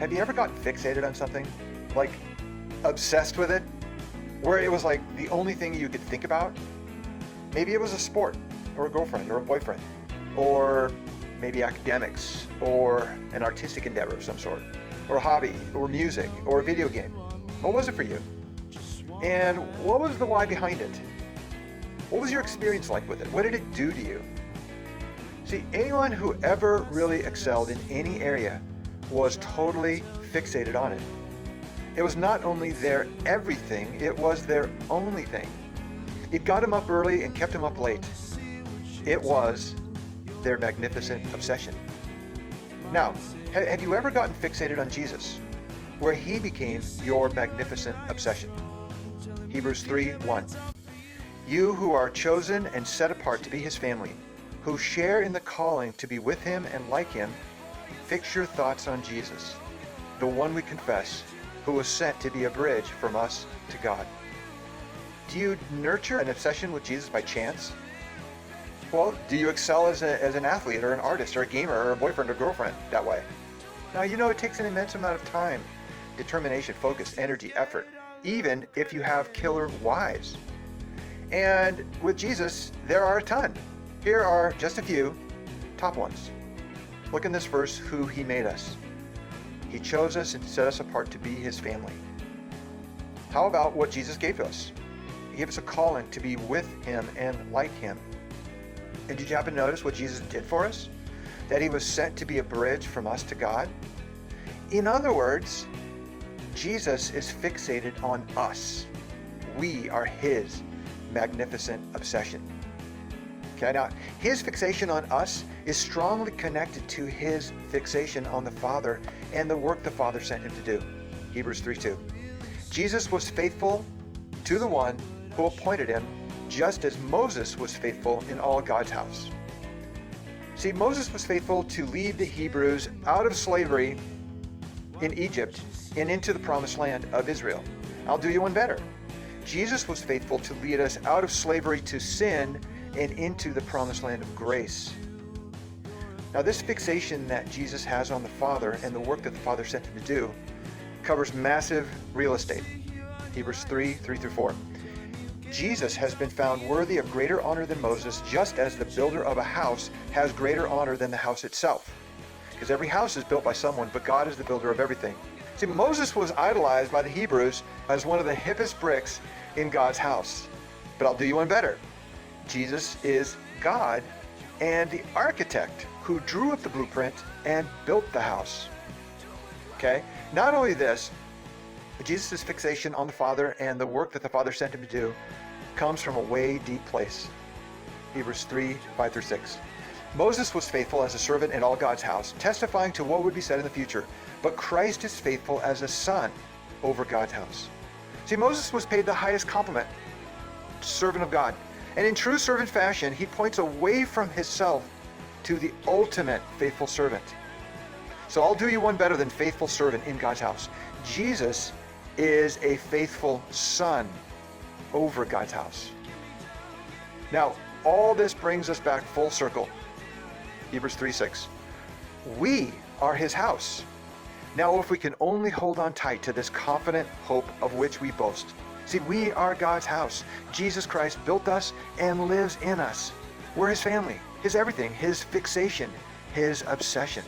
Have you ever gotten fixated on something? Like, obsessed with it? Where it was like the only thing you could think about? Maybe it was a sport, or a girlfriend, or a boyfriend, or maybe academics, or an artistic endeavor of some sort, or a hobby, or music, or a video game. What was it for you? And what was the why behind it? What was your experience like with it? What did it do to you? See, anyone who ever really excelled in any area was totally fixated on it. It was not only their everything, it was their only thing. It got them up early and kept them up late. It was their magnificent obsession. Now, have you ever gotten fixated on Jesus, where he became your magnificent obsession? Hebrews 3:1. You who are chosen and set apart to be his family, who share in the calling to be with him and like him, fix your thoughts on Jesus, the one we confess, who was sent to be a bridge from us to God. Do you nurture an obsession with Jesus by chance? Well, do you excel as an athlete or an artist or a gamer or a boyfriend or girlfriend that way? Now, you know it takes an immense amount of time, determination, focus, energy, effort, even if you have killer wives. And with Jesus, there are a ton. Here are just a few top ones. Look in this verse, who he made us. He chose us and set us apart to be his family. How about what Jesus gave to us? He gave us a calling to be with him and like him. And did you happen to notice what Jesus did for us? That he was sent to be a bridge from us to God? In other words, Jesus is fixated on us. We are his magnificent obsession. Okay, now his fixation on us is strongly connected to his fixation on the Father and the work the Father sent him to do. Hebrews 3:2. Jesus was faithful to the one who appointed him, just as Moses was faithful in all God's house. See, Moses was faithful to lead the Hebrews out of slavery in Egypt and into the promised land of Israel. I'll do you one better. Jesus was faithful to lead us out of slavery to sin and into the promised land of grace. Now, this fixation that Jesus has on the Father and the work that the Father sent him to do covers massive real estate. Hebrews 3:3-4. Jesus has been found worthy of greater honor than Moses, just as the builder of a house has greater honor than the house itself. Because every house is built by someone, but God is the builder of everything. See, Moses was idolized by the Hebrews as one of the hippest bricks in God's house. But I'll do you one better. Jesus is God and the architect who drew up the blueprint and built the house. Okay? Not only this, Jesus' fixation on the Father and the work that the Father sent him to do comes from a way deep place. Hebrews 3:5-6. Moses was faithful as a servant in all God's house, testifying to what would be said in the future. But Christ is faithful as a son over God's house. See, Moses was paid the highest compliment, servant of God. And in true servant fashion, he points away from himself to the ultimate faithful servant. So I'll do you one better than faithful servant in God's house. Jesus is a faithful son over God's house. Now, all this brings us back full circle. Hebrews 3:6. We are his house. Now, if we can only hold on tight to this confident hope of which we boast. See, we are God's house. Jesus Christ built us and lives in us. We're his family, his everything, his fixation, his obsession.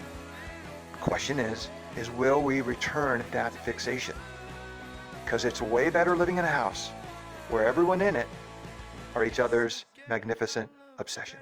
The question is will we return that fixation? Because it's way better living in a house where everyone in it are each other's magnificent obsession.